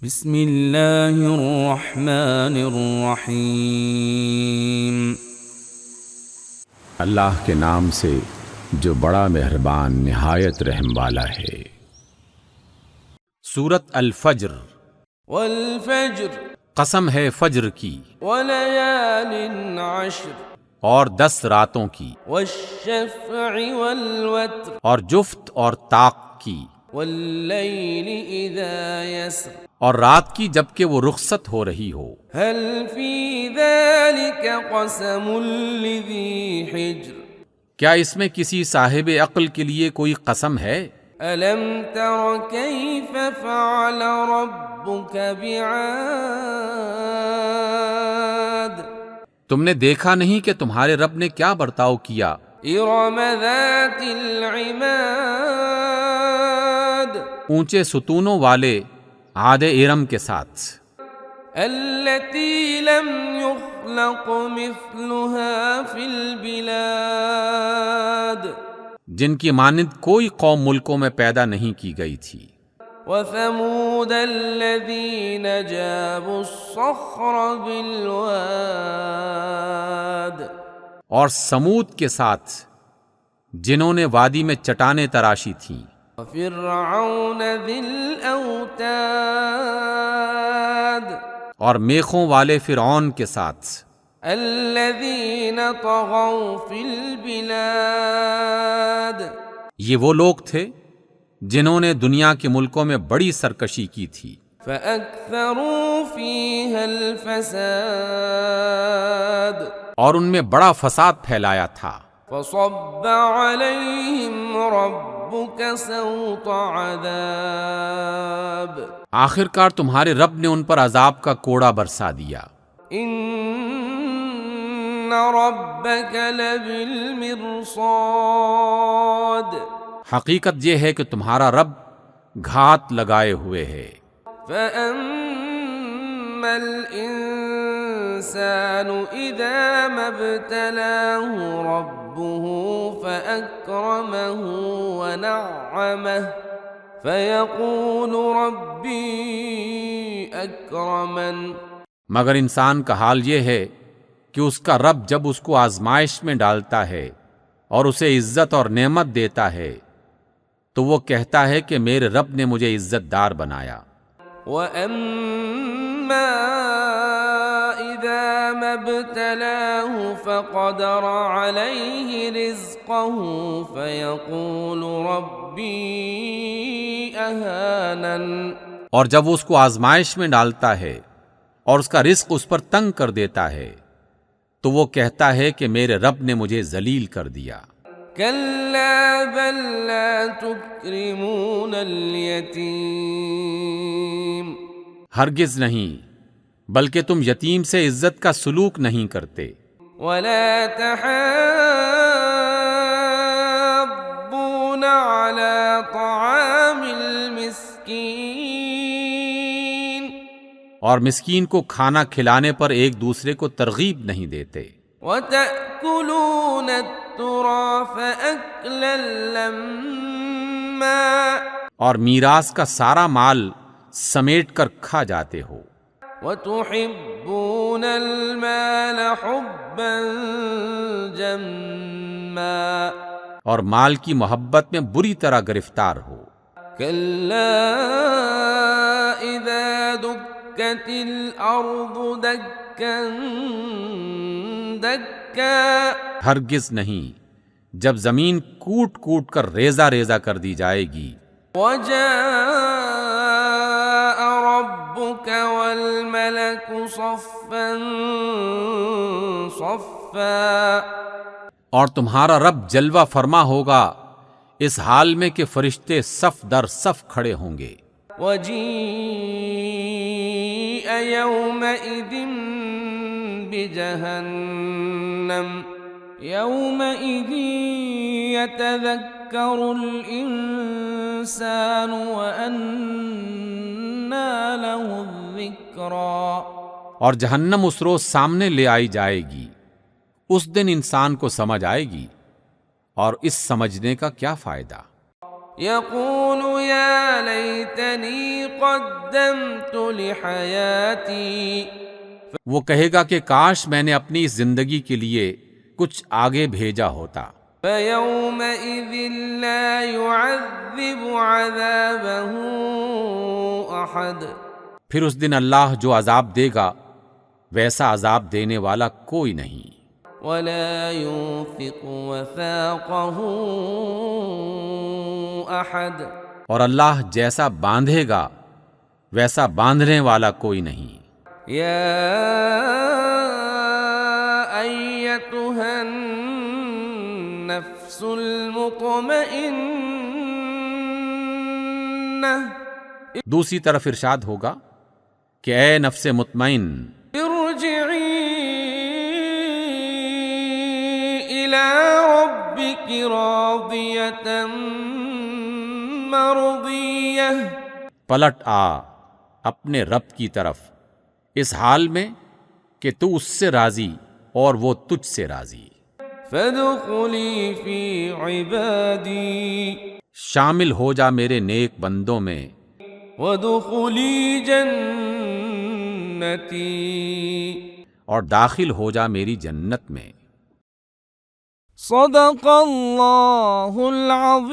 بسم اللہ الرحمن الرحیم۔ اللہ کے نام سے جو بڑا مہربان نہایت رحم والا ہے۔ سورۃ الفجر۔ والفجر قسم ہے فجر کی ولیال عشر اور 10 راتوں کی، والشفع والوتر اور جفت اور طاق کی، واللیل اذا یسر اور رات کی جبکہ وہ رخصت ہو رہی ہو۔ هل فی ذلک قسم لذی حجر کیا اس میں کسی صاحب عقل کے لیے کوئی قسم ہے؟ الم تر کیف فعل ربک بعاد تم نے دیکھا نہیں کہ تمہارے رب نے کیا برتاؤ کیا؟ ارم ذات العماد اونچے ستونوں والے عاد ارم کے ساتھ، التي لم يخلق مثلها في البلاد جن کی مانند کوئی قوم ملکوں میں پیدا نہیں کی گئی تھی۔ وثمود الذين جابوا الصخر بالواد اور سمود کے ساتھ جنہوں نے وادی میں چٹانیں تراشی تھیں۔ وفرعون ذي الأوتاد اور میخوں والے فرعون کے ساتھ، الذين طغوا في البلاد یہ وہ لوگ تھے جنہوں نے دنیا کے ملکوں میں بڑی سرکشی کی تھی، فأكثروا فيها الفساد اور ان میں بڑا فساد پھیلایا تھا۔ فصب عليهم ربك سوط عذاب آخر کار تمہارے رب نے ان پر عذاب کا کوڑا برسا دیا۔ ان ربك لبالمرصاد حقیقت یہ ہے کہ تمہارا رب گھات لگائے ہوئے ہے۔ فأما الإنسان إذا ما ابتلاه ربه فأكرمه ونعمه فيقول ربي أكرمن مگر انسان کا حال یہ ہے کہ اس کا رب جب اس کو آزمائش میں ڈالتا ہے اور اسے عزت اور نعمت دیتا ہے تو وہ کہتا ہے کہ میرے رب نے مجھے عزت دار بنایا۔ وَأَمَّا إِذَا مَا ابْتَلَاهُ فَقَدَرَ عَلَيْهِ رِزْقَهُ فَيَقُولُ رَبِّي أَهَانَنِ اور جب وہ اس کو آزمائش میں ڈالتا ہے اور اس کا رزق اس پر تنگ کر دیتا ہے تو وہ کہتا ہے کہ میرے رب نے مجھے ذلیل کر دیا۔ كَلَّا بَل لَّا تُكْرِمُونَ الْيَتِيمَ ہرگز نہیں، بلکہ تم یتیم سے عزت کا سلوک نہیں کرتے۔ وَلَا تَحَاضُّونَ عَلَى طَعَامِ الْمِسْكِينِ اور مسکین کو کھانا کھلانے پر ایک دوسرے کو ترغیب نہیں دیتے۔ وَتَأْكُلُونَ التُّرَاثَ أَكْلًا لَمًّا اور میراث کا سارا مال سمیٹ کر کھا جاتے ہو۔ وَتُحِبُّونَ الْمَالَ حُبًّا جَمًّا اور مال کی محبت میں بری طرح گرفتار ہو۔ كَلَّا إِذَا دُكَّتِ الْأَرْضُ دَكًّا دَكًّا ہرگز نہیں، جب زمین کوٹ کوٹ کر ریزہ ریزہ کر دی جائے گی۔ وَجَاءَ رَبُّكَ وَالْمَلَكُ صَفًّا صَفًّا اور تمہارا رب جلوہ فرما ہوگا اس حال میں کہ فرشتے صف در صف کھڑے ہوں گے۔ وَجِيءَ يَوْمَئِذٍ بِجَهَنَّمَ يَوْمَئِذٍ يَتَذَكَّرُ الْإِنسَانُ وَأَنَّى لَهُ الذِّكْرَى اور جہنم اس روز سامنے لے آئی جائے گی، اس دن انسان کو سمجھ آئے گی، اور اس سمجھنے کا کیا فائدہ۔ يقول يا ليتني قدمت لحياتي وہ کہے گا کہ کاش میں نے اپنی اس زندگی کے لیے کچھ آگے بھیجا ہوتا. فيومئذ لا يعذب عذابه أحد پھر اس دن اللہ جو عذاب دے گا ویسا عذاب دینے والا کوئی نہیں. ولا يوثق وثاقه أحد اور اللہ جیسا باندھے گا ویسا باندھنے والا کوئی نہیں. يا أيتها النفس المطمئنة دوسری طرف ارشاد ہوگا کہ اے نفس مطمئن، ارجعي إلى ربك راضية مرضية پلٹ آ اپنے رب کی طرف اس حال میں کہ تو اس سے راضی اور وہ تجھ سے راضی. فادخلي في عبادي شامل ہو جا میرے نیک بندوں میں وادخلي جنتي اور داخل ہو جا میری جنت میں. صدق اللہ العظیم.